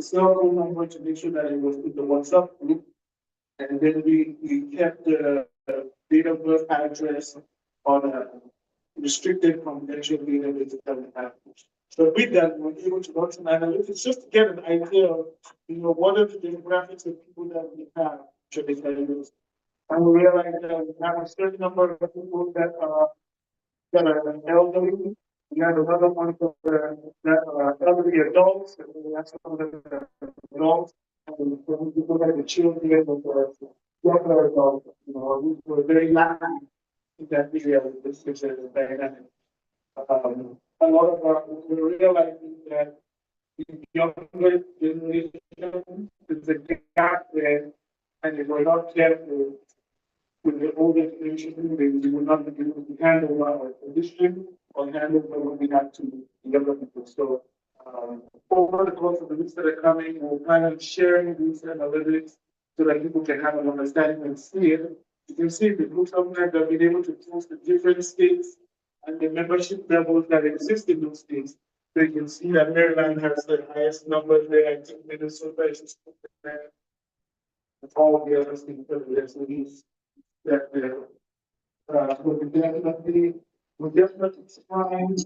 the cell phone number to make sure that it was in the WhatsApp group. And then we kept the date of birth address on a restricted confidential database that we have. So with that, we're able to run some analytics just to get an idea of, what are the demographics of people that we have, should they tell you. And we realize that we have a certain number of people that are elderly. We have another one that are elderly adults, and we have some of the adults, and when we look at the children and the younger adults, we're very lacking in that area. This is a dynamic. A lot of we're realizing that the younger generation, there's a gap there, and if we're not careful with the older generation, we will not be able to handle our condition or handle what we have to the younger people. So, over the course of the weeks that are coming, we'll kind of sharing these analytics so that people can have an understanding and see it. You can see the group sometimes have been able to post the different states and the membership levels that exist in those states. So you can see that Maryland has the highest numbers there. I think Minnesota is there. With all the other states that we're definitely trying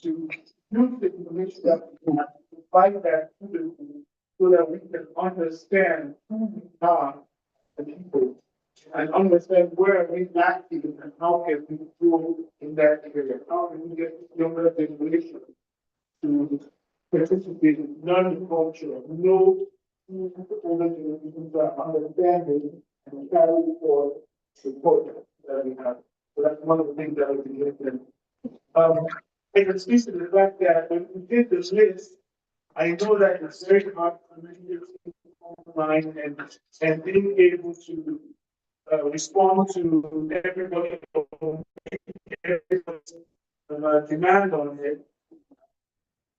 to use the information that we have to provide that to the people so that we can understand who we are, the people, and understand where we lacking and how can we grow in that area. How can we get younger generation to participate in learning culture, know who the older generations are, understanding and carry forward support that we have. So that's one of the things that I would be doing. I can speak to the fact that when we did this list, I know that it's very hard for many people online and being able to respond to everybody's demand on it.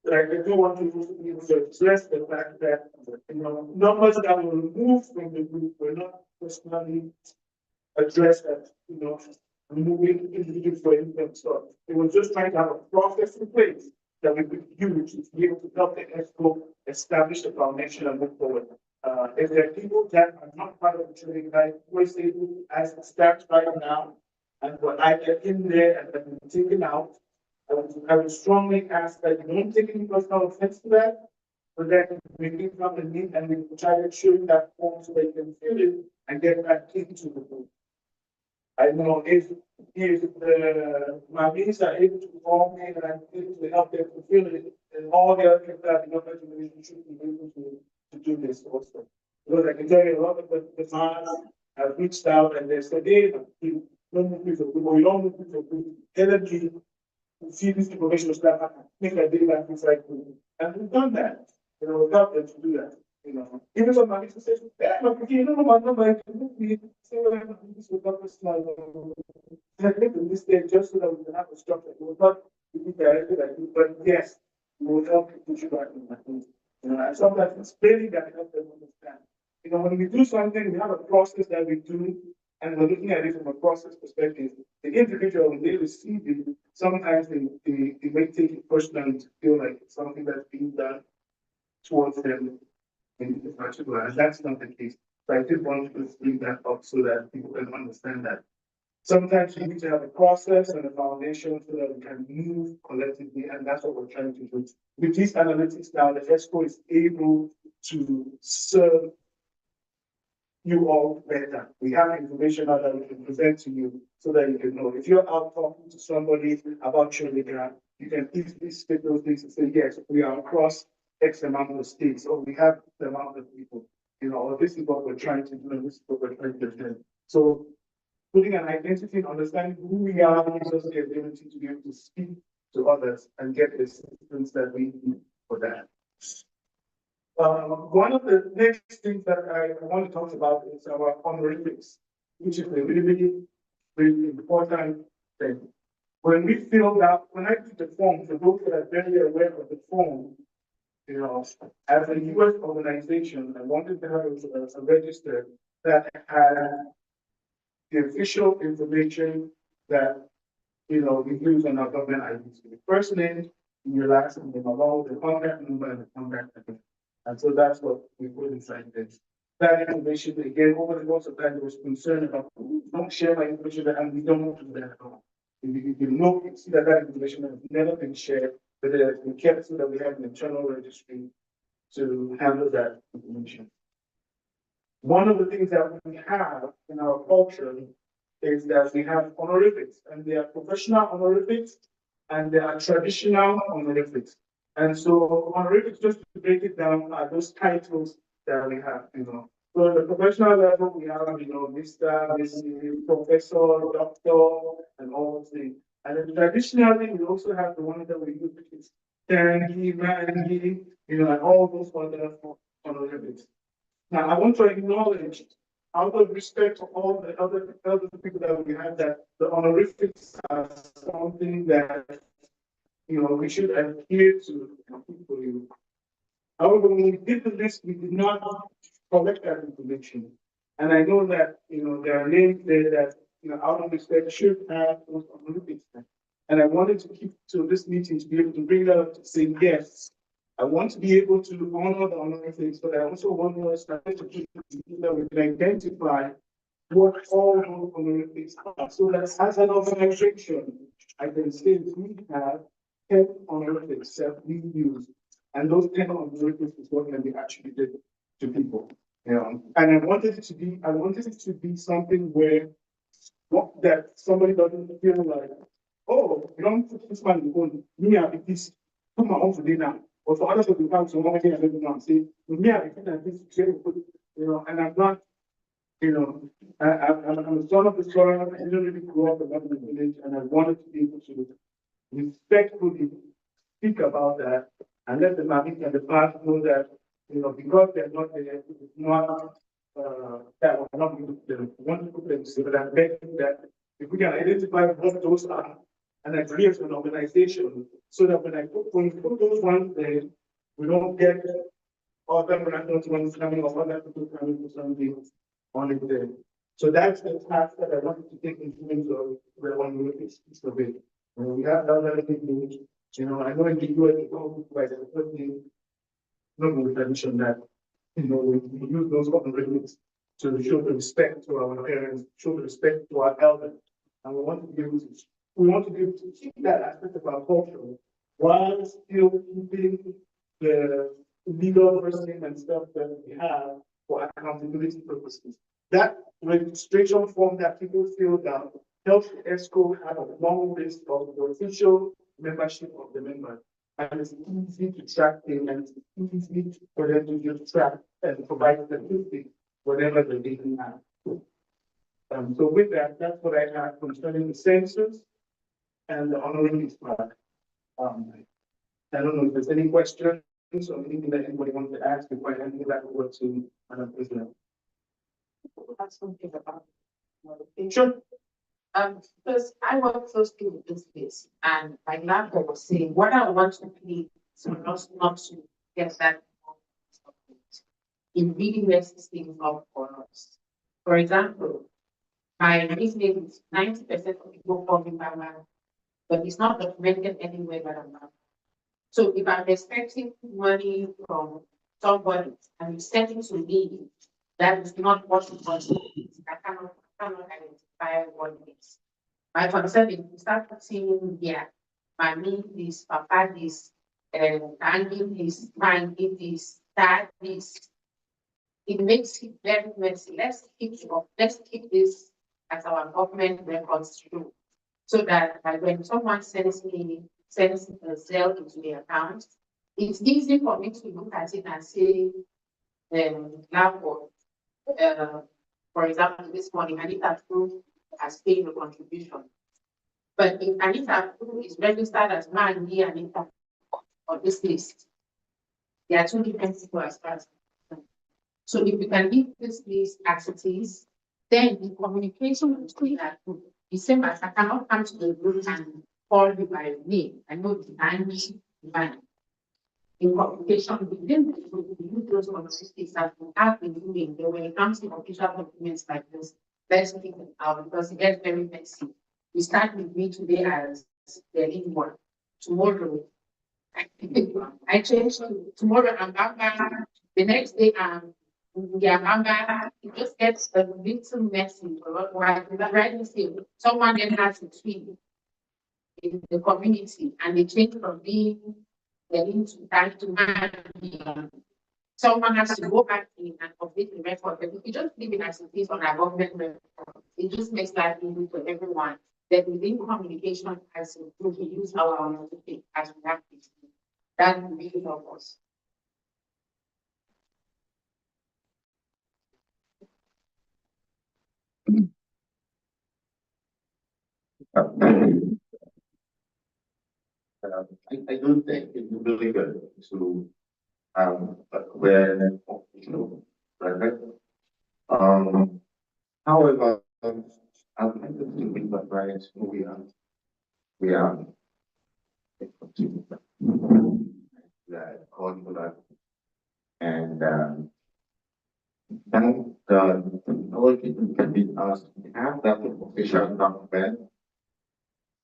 But I do want to stress the fact that numbers that were removed from the group were not personally addressed as removing individuals for income. So it was just trying to have a process in place that we could use to be able to help the ESCO establish the foundation and move forward. If there are people that are not part of the trading guide, we're saying as it stands right now, and what I get in there and then taken out, I would strongly ask that you don't take any personal offense to that, but that we can come and meet and we try to show you that form so they can fill it and get back into the group. I know if the Mamis are able to call me and I'm able to help them to fill it, and all the other people that the younger generation should be able to do this also. Because I can tell you a lot of the fans have reached out and they said, hey, you don't move people, you don't move people, energy, see this information stuff, make a day like this like me. And we've done that. We've helped them to do that. Even some money to say, yeah, but you know, my number, I can say what I'm doing this with numbers. I think in this day, just so that we can have a structure, it will not be directed at you, but yes, we will help you push back in that things. And sometimes explaining that helps them understand. When we do something, we have a process that we do, and we're looking at it from a process perspective. The individual, when they receive it, sometimes they may take it personally to feel like it's something that's being done towards them in particular, and that's not the case. So I did want to bring that up so that people can understand that. Sometimes you need to have a process and a foundation so that we can move collectively, and that's what we're trying to do. With these analytics now, the ESCO is able to serve you all better. We have information now that we can present to you so that you can know. If you're out talking to somebody about your leader, you can easily state those things and say, yes, we are across X amount of states, or we have the amount of people, or this is what we're trying to do, and this is what we're trying to do. So putting an identity and understanding who we are gives us the ability to be able to speak to others and get the assistance that we need for that. One of the next things that I want to talk about is our honorifics, which is a really, really important thing. When we filled out, when I did the form, for those that are very aware of the form, as a US organization, I wanted to have a register that had the official information that we use on our government IDs. The first name, your last name, along with the contact number and the contact number. And so that's what we put inside this. That information, again, over the course of time, there was concern about, don't share my information, and we don't want to do that at all. If you know, you see that that information has never been shared, but it has been kept so that we have an internal registry to handle that information. One of the things that we have in our culture is that we have honorifics, and they are professional honorifics and they are traditional honorifics. And so honorifics, just to break it down, are those titles that we have, So at the professional level, we have, Mr., Mrs., Professor, Doctor, and all those things. And then traditionally, we also have the one that we use, which is Tangi, Mangi, and all those wonderful honorifics. Now, I want to acknowledge, out of respect for all the other people that we have, that the honorifics are something that we should adhere to people. However, when we did the list, we did not collect that information. And I know that there are names there that out of respect should have those honorifics. And I wanted to keep to this meeting to be able to bring that up to say yes. I want to be able to honor the honorifics, but I also want us to keep that we can identify what all those honorifics are. So that as an organization, I can say we have 10 honorifics that we use. And those 10 honorifics is what can be attributed to people. And I wanted it to be something where that somebody doesn't feel like, oh, you don't put this man in the phone, me, I be this, put my own for dinner. Or for others people come to one thing I don't know, say, me, I think that this and I'm not, I'm a son of the soil, I didn't really grow up in the village, and I wanted to be able to respectfully speak about that and let the Mavik and the past know that, because they're not there, it's not that we're not going to put them, we want to put them, but I'm begging that if we can identify what those are and agree as an organization, so that when we put those ones there, we don't get other national ones coming or other people coming to something on it there. So that's the task that I wanted to take in terms of where one look is of it. We have other things, I know in the US, by the first thing, not with tradition that, we use those opportunities to show the respect to our parents, show the respect to our elders. And we want to be able to keep that aspect of our culture while still keeping the legal person and stuff that we have for accountability purposes. That registration form that people fill out helps the ESCO have a long list of the official membership of the members. And it's easy to track payments, it's easy for them to just track and provide statistics, whatever the data have. So with that, that's what I have concerning the census and the honoring part. I don't know if there's any questions or anything that anybody wants to ask before I hand it back over to Madam President. That's something about Sure. Because I work closely with this place, and my landlord was saying, what I want to be so not to get that in really messes things up for us. For example, my nickname is 90% of people call me Mama, but it's not documented anywhere that I'm not. So if I'm expecting money from somebody and it's sent it to me, that is not what it was. I cannot identify what it is. My concern is to start seeing my name is Papa this, and Andy this, Mandy this, Dad this. It makes it very messy. Let's keep this as our government records true. So that when someone sends a sale into the account, it's easy for me to look at it and say, for example, this morning, Anita Proof has paid the contribution. But if Anita Proof is registered as Mandy Anita on this list, there are two different people as far as. So if we can leave this list as it is, then the communication between that group, the same as I cannot come to the group and call you by name. I know the Andy, in communication within the group, we use those conversations that we have been doing. When it comes to official documents like this, let's keep it out because it gets very messy. We start with me today as the lead one. Tomorrow, I changed to tomorrow I'm Bamba, the next day yeah, Bamba. It just gets a little messy. Right, someone then has to tweet in the community and they change from being getting to time to man. Someone has to go back in and update the record. But if you just leave it as it is on a government record, it just makes life easy for everyone. That within communication as we use our authority as we have to. That will really help us. I don't think it's really good to wear right? However, I'd like to think with my clients who we are that calling for that and then the technology can be asked to have that official document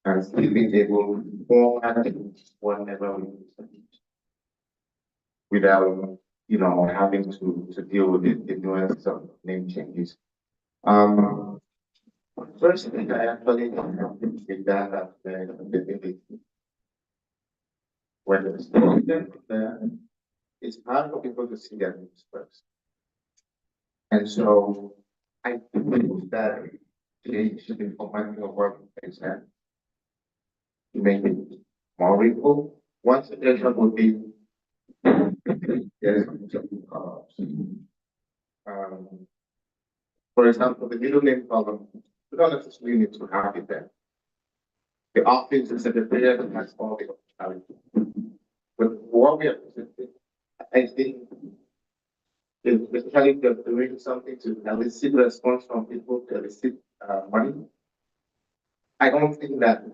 and still be able to format it whenever we use it without having to deal with the nuance of name changes. Um, First thing I actually did that after the when it's it's hard for people to see their names first. And so I believe that today should be formatting of work exam to make it more readable. One suggestion would be there's um, for example, the middle name column, we don't necessarily need to have it there. The office and secretariat has all the functionality. But what we are presenting, I think, is especially if you're doing something to elicit response from people to elicit money, I don't think that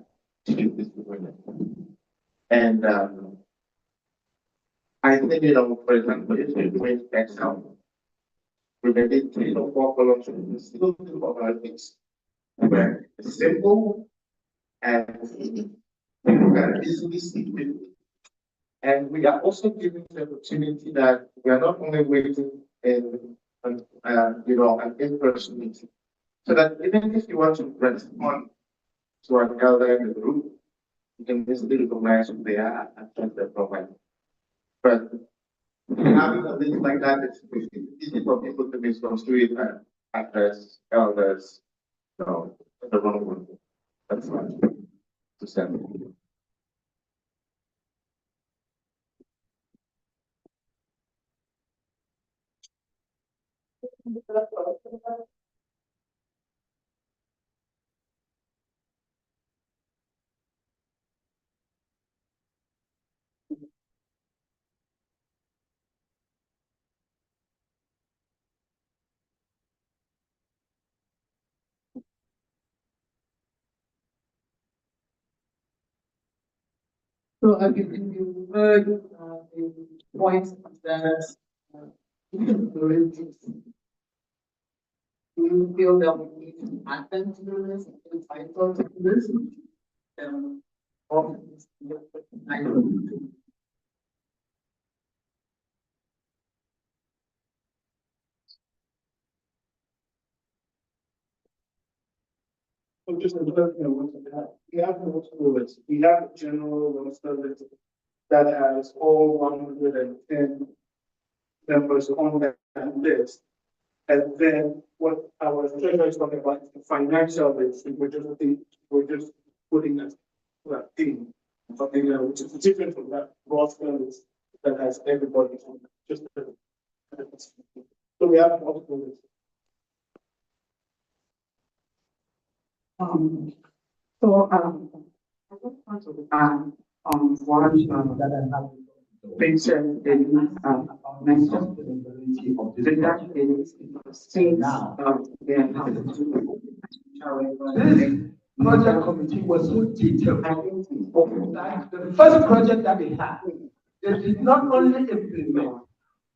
should be doing it. And I think, for example, if you're doing Excel, we may be 3 or 4 columns, and still do other things. Where it's simple and you can easily see it. And we are also giving the opportunity that we are not only waiting in an in-person meeting, so that even if you want to respond to an elder in the group, you can easily recognize who they are and check their profile. But having a list like that, it's easy for people to misconstrue it and address elders, the wrong one. That's fine to send. So I think you heard the points that you feel that we need to attend to this, entitled to this. Or So just another, we have multiple lists. We have a general roster list that has all 110 members on that list. And then what our treasurer is talking about is the financial list, we're just putting that thing, something which is different from that roster list that has everybody on it. So we have multiple lists. I just want to on one that I have mentioned in mentioned that since they are having to project committee was so detailed. Like the first project that they had, they did not only implement,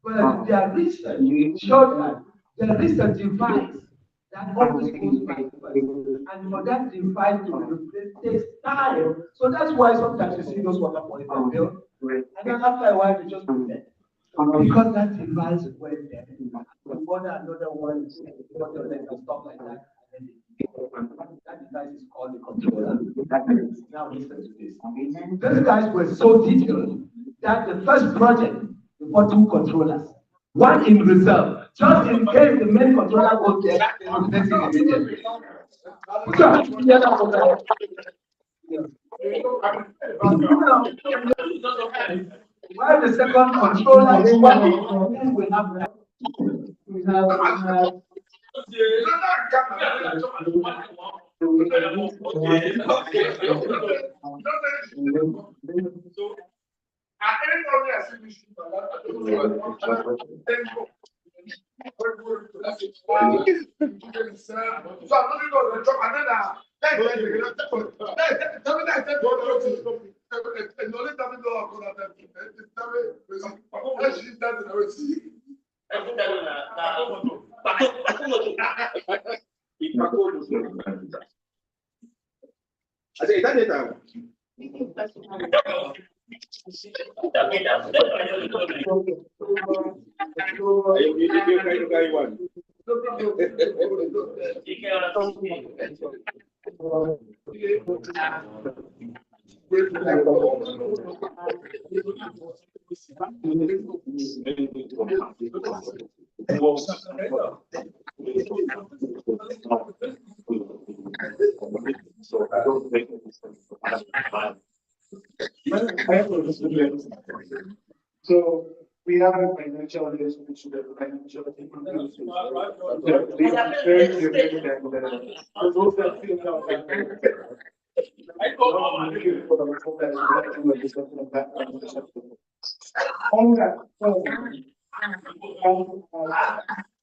but their research showed that there is a device that always goes by first. And for that device to be replaced takes time. So that's why sometimes you see those water quality bill And then after a while, they just forget. Because that device went there. Another one is and stuff like that. And then that device is called the controller. Now listen to this. These guys were so detailed that the first project they bought 2 controllers. One in reserve, just in case the main controller goes there, they will take it immediately. While the second controller is working, then we have So we have a financial relationship with the financial team. Those that feel on that,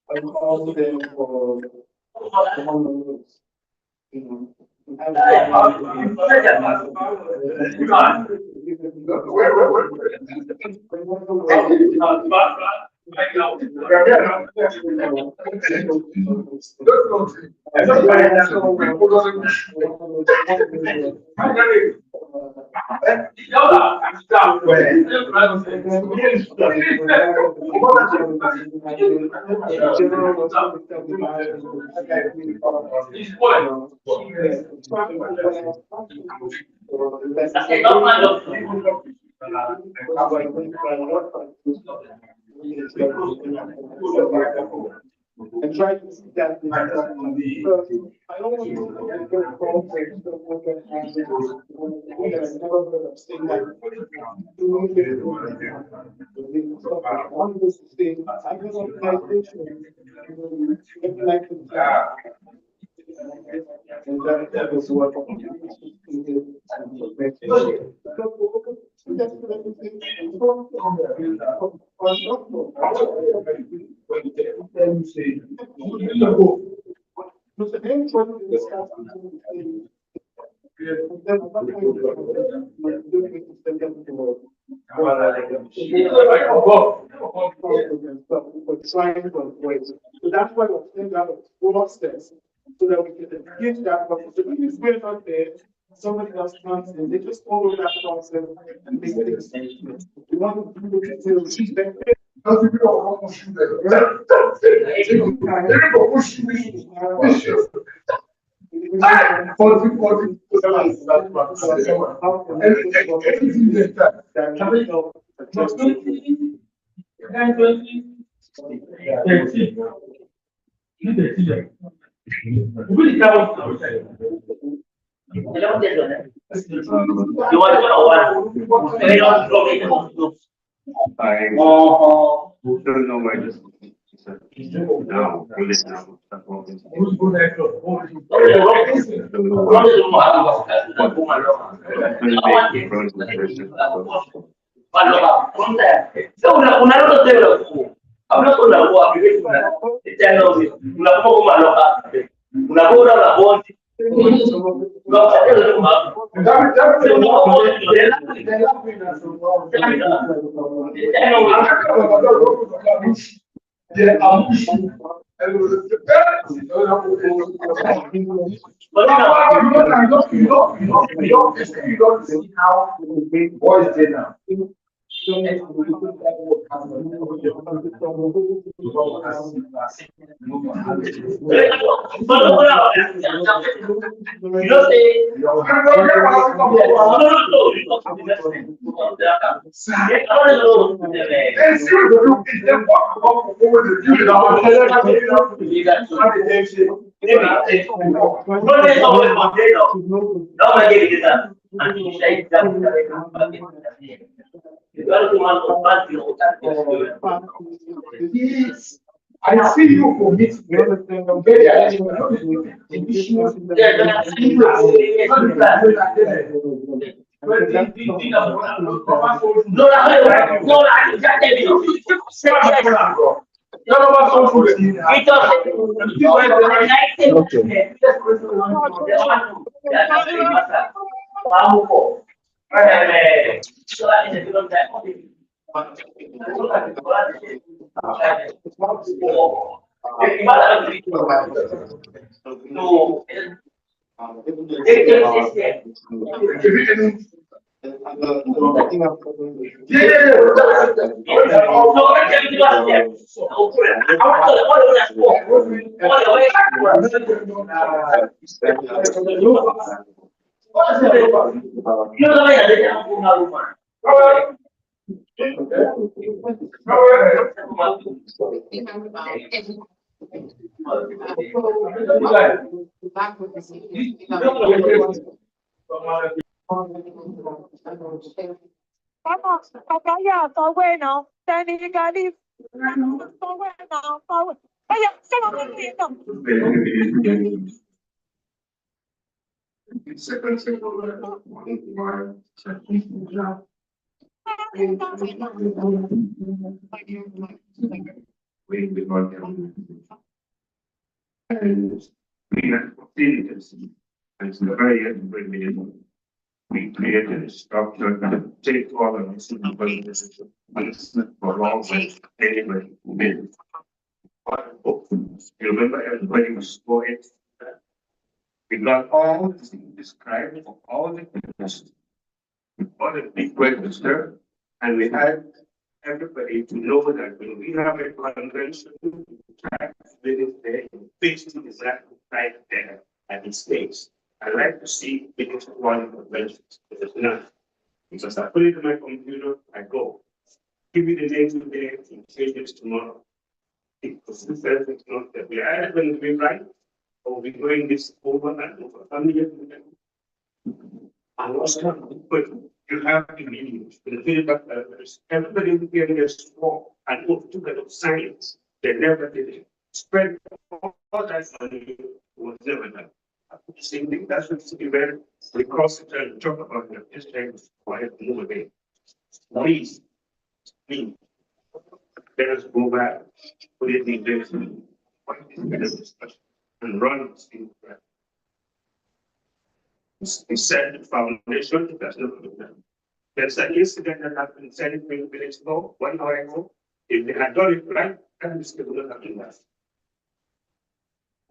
I call them for and try to see that. I don't want to get conflict. That was what so that's why we're saying that process so that we can engage that process. So if it's going on there, somebody else comes in, they just follow that process and make things. We want to do the details. I don't know where this now, police now. You don't see how what is there now. I see you for me. Very Papa, yeah, for where now? Danny, you got leave. For where now? For where? Oh, yeah, come on, leave them. And we had facilities, and it's the very end of the we created a structure that take all of this for long ways anyway. You remember everybody was going. We got all the things described for all the business, all the big register, and we had everybody to know that when we have a convention, business there, fixed exactly right there at its space. I like to see business one conventions, but it's not. Because I put it in my computer, I go. Give me the name today and change it tomorrow. Because this says it's not that we are either going to be right or we're going this over and over. I was but you have to be the feedback everybody getting a score and move to kind of science. They never did it. Spread all that money was never done. Same thing, that's what city where we cross it and talk about the district quiet move away. Please, please, let us go back, put it in this discussion and run this thing. He said the foundation, that's not good enough. There's an incident that happened 7 minutes ago, 1 hour ago. If they had done it right, that is would not have done that.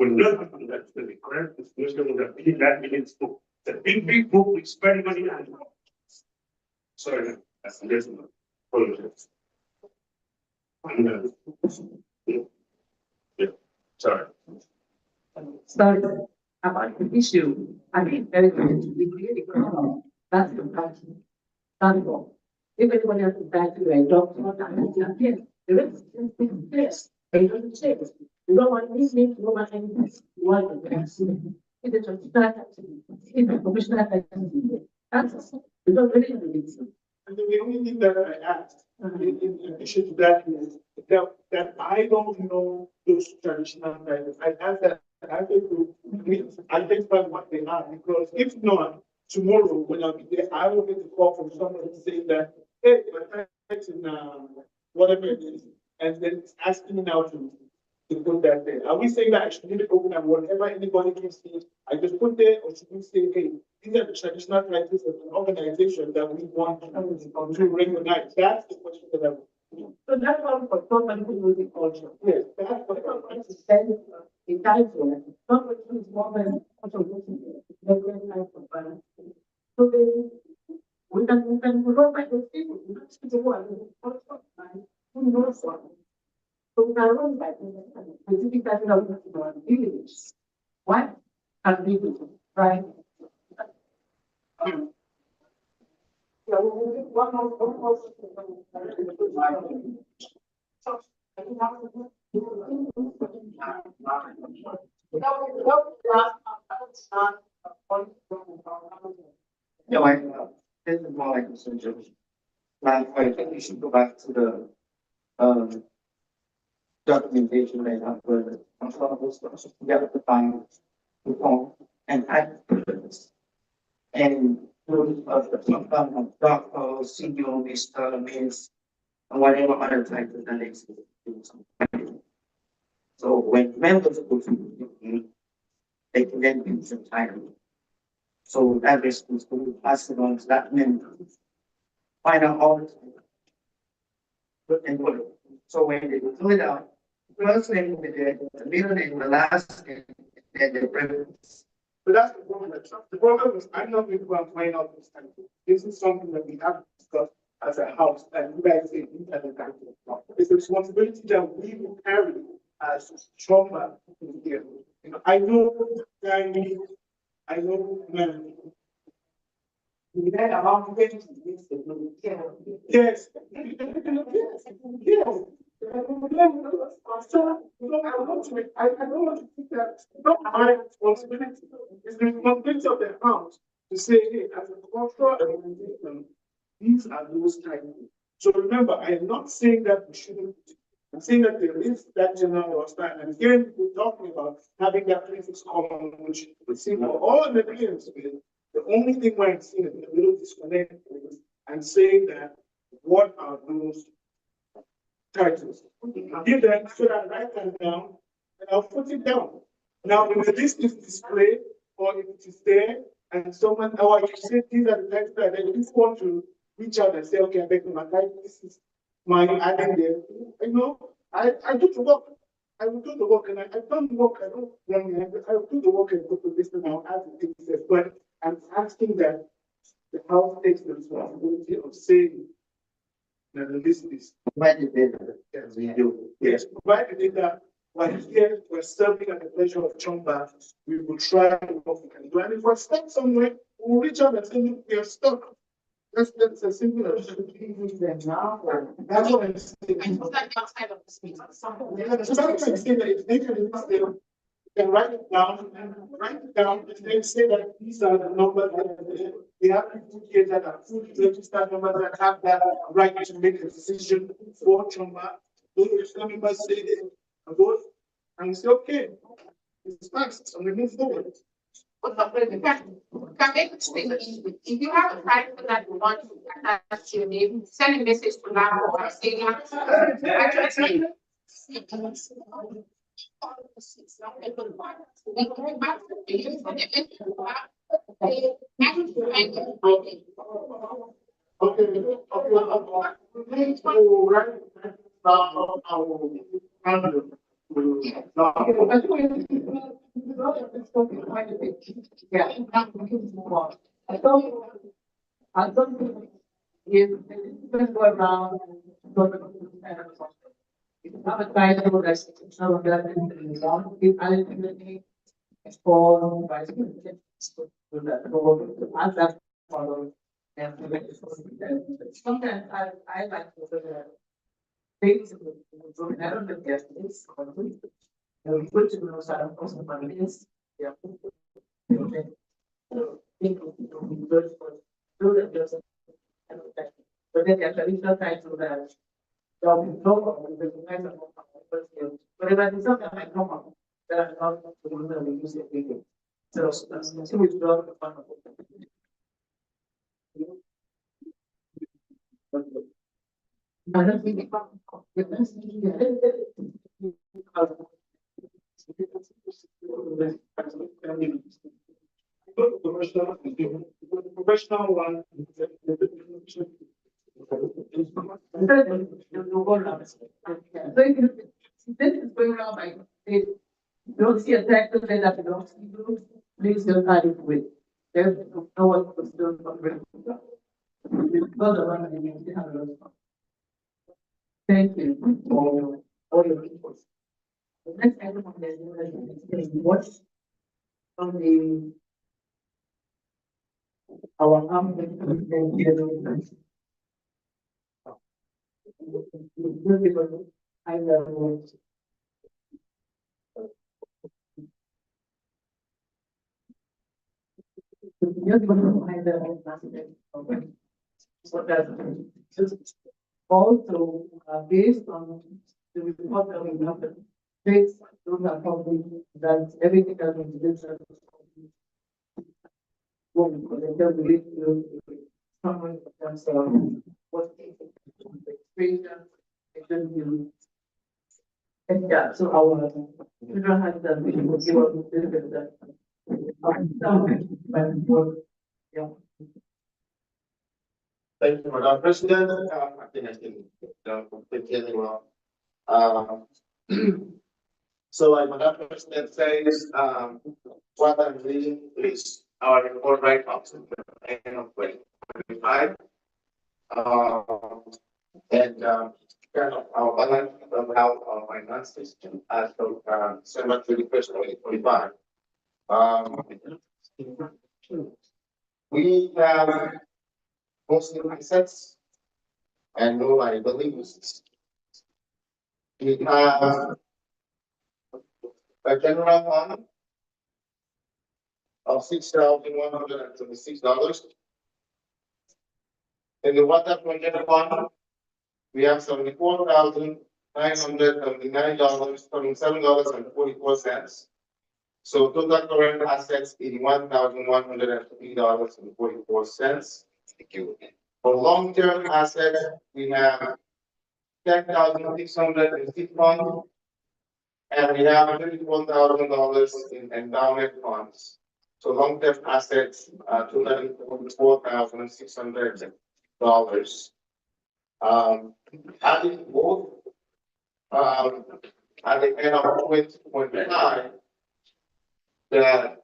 Would not have done that to the correct information would have been that minutes book. The big book with spending money and sorry, that's the lesson. Apologies. Yeah, sorry. So about the issue, I think very good to be really clear. That's the passion. That's all. If anybody has to back to a doctor, I'm here. The rest is this. They don't say it. You don't want this, you don't want anything. You want the best. If it's a start, if a professional activity, that's you don't really do it. And the only thing that I asked, in addition to that, is that I don't know those traditional titles. I asked that I have to identify what they are, because if not, tomorrow when I'll be there, I will get a call from someone saying that, hey, my title's in whatever it is, and then it's asking me now to put that there. Are we saying that I should leave it open and whatever anybody can see, I just put there, or should we say, hey, these are the traditional titles of an organization that we want to recognize? That's the question that I would. So that's one for somebody who knows the culture. Yes, that's what But I'm trying to send a title, somebody who is more than also looking at the time for balance. So they we go back to people, we don't speak to one, we know what. So we can run back, we think that village. What? And people, right? Yeah, one more. Yeah, like, this is more like a suggestion. Like, I think we should go back to the, documentation they have for, I'm sure of those stuff, together to find the form and add this. And, CEO, Mr. Miss, and whatever other titles that exist. So when members go to the meeting, they can then use the title. So that is supposed to pass it on to that member. Find out all the time. And what, so when they fill it out, first name, the middle name, the last name, and the preference. But that's the problem. The problem is I'm not going to go and find out this time. This is something that we have to discuss as a house, and you guys say independent council. It's a responsibility that we will carry as Chomba in here. You know, I know, I know, man. We had about 20 years ago. Yes. Yes. So, you know, I don't want to think that it's not my responsibility. It's the responsibility of the house to say, hey, as a cultural organization, these are those types. So remember, I am not saying that we shouldn't. I'm saying that there is that general understanding. And again, we're talking about having that places common, which we see for all the appearance. The only thing I'm seeing is a little disconnect and saying that what are those titles? Give them so that I write them down and I'll put it down. Now, when the list is displayed or if it is there and someone, or you say these are the titles that I just want to reach out and say, okay, I beg my title, this is my adding there. You know, I do the work. I will do the work and I've done the work. I don't I will do the work and go to this and I'll add the things there. But I'm asking that the house takes the responsibility of saying that the list is. Provide the data, as we do. Yes, provide the data. While here we're serving at the pleasure of Chomba, we will try to what we can do. And if we're stuck somewhere, we'll reach out and say, look, we are stuck. That's a simple as them now. That's what I'm saying. And it's like outside of the space. Yeah, that's what I'm saying, that if they can can write it down and then say that these are the numbers that we have people here that are fully registered numbers that have that right to make a decision for Chomba. Those registered members say this, and vote, and we say, okay, it's passed, and we move forward. Can make it very easy. If you have a title that you want to attach to your name, send a message to that or say, Yeah. I don't think if go around, if you have a title that's some of that if I ultimately for vice president, ask that follow. And sometimes I like to basically, I don't know if this complete. We put to know some person is, yeah. Think of the good for do that person. But then there's a little title that job is local, because the kind of but if I do something like come up, that I'm not going to use it again. So we draw the fun of it. I don't think Professional one. This is going on by don't see a tractor that belongs to you, please don't carry it away. There's no one was doing. because of that, we still have a lot of. Thank you for all your input. The next item on the agenda is what on the our armed I will. Just want to find the aspect of it. So that also based on the report that we have, based on that probably that everything that we did. What we could tell the video, someone that's what experience, and yeah, so our children have that we will give us a little bit of that. Yeah. Thank you, Madam President. I think I can, complete it well. So like Madam President says, what I'm reading is our report right up to the end of 2025. And kind of our balance of how our finances as of December 31st, 2025. We have mostly assets and no liabilities. We have a general fund of $6,126. In the water project fund, we have $74,979, $27.44. So total current assets is $1,150.44. Thank you. For long-term assets, we have 10,606 funds, and we have $34,000 in endowment funds. So long-term assets, totaling $4,600. Adding both, at the end of 2025, the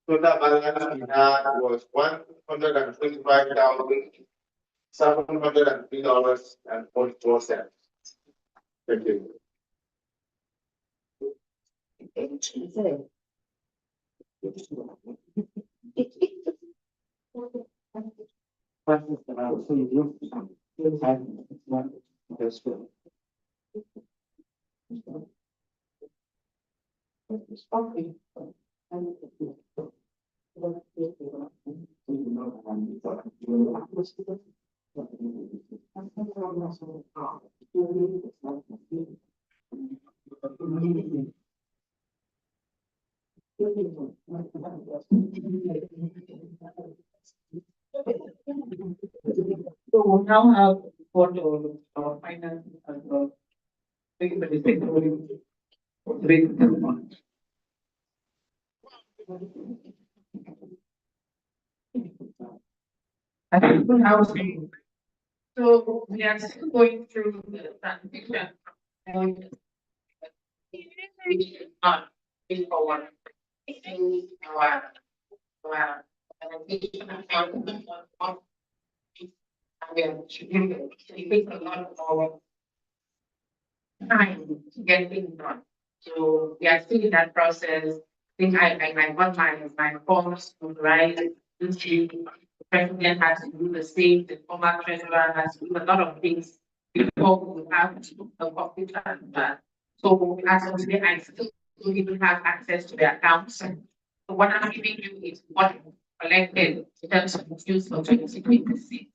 total balance we had was $125,703.44. Thank you. So we now have for our finance and big fund. I think we have So we are still going through the transition. And we should not be forward. In our organization account. We are, it takes a lot of time to get things done. So we are still in that process. I think I got my forms to write. The president has to do the same, the former treasurer has to do a lot of things before we have a copy transfer. So as of today, I still don't even have access to the accounts. So what I'm giving you is what collected in terms of use for 2026.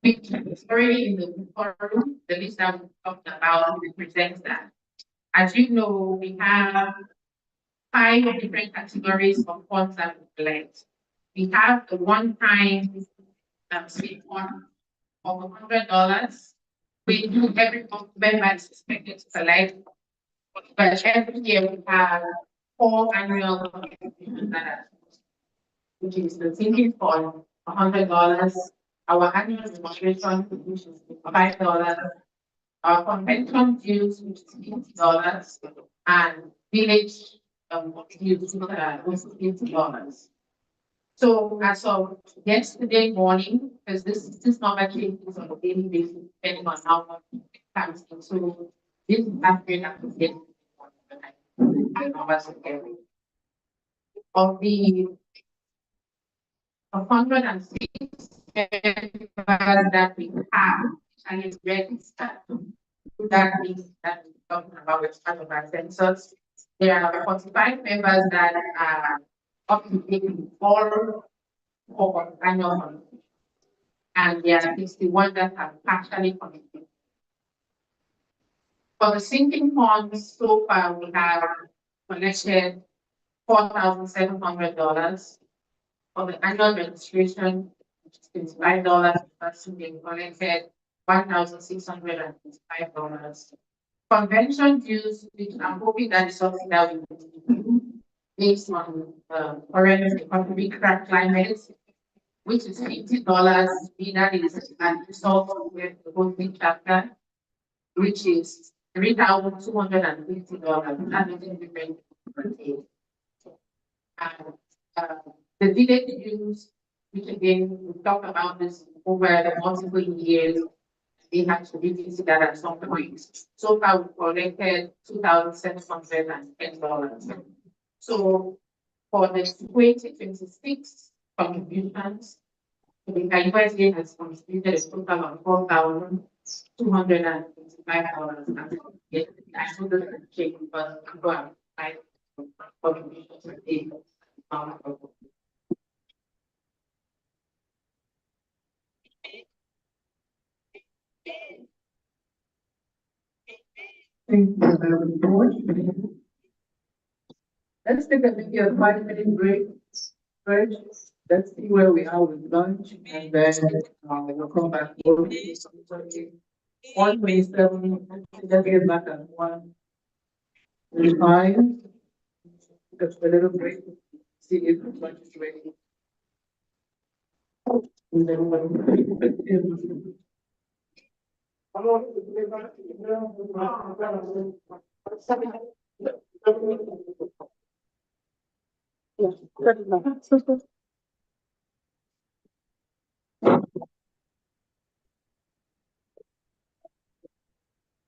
Which is already in the forum, the list that we talked about represents that. As you know, we have 5 different categories of funds that we collect. We have the one-time sweet fund of $100. We do every member is expected to collect, but every year we have 4 annual contributions that are, which is the sinking fund, $100. Our annual registration, which is $5. Our convention dues, which is $50, and village dues, which is $50. So as of yesterday morning, because this number changes on a daily basis, depending on how much it comes in. So this is accurate as of yesterday morning, and numbers again. Of the 106 members that we have, and it's registered, that means that we're talking about as part of our census. There are 45 members that are up to date with all for annual holiday. And there are 61 that have partially committed. For the sinking funds, so far we have collected $4,700. For the annual registration, which is $25, that's been collected $1,655. Convention dues, which I'm hoping that is something that we will do based on current economic climate, which is $50, that is an insult with the voting chapter, which is $3,250, that is different per day. And the village dues, which again, we talked about this over the multiple years, they have to revisit that at some point. So far, we collected $2,710. So for the 2026 contributions, the USDA has contributed a total of $4,225. Yes, I should have checked, but go out, contributions per day. Thank you very much. Let's take maybe a 5 minute break. Let's see where we are with lunch, and then we'll come back. 1:27, let's get back at 1:35. Just a little break, see if lunch is ready. And then we'll. Yeah, good enough.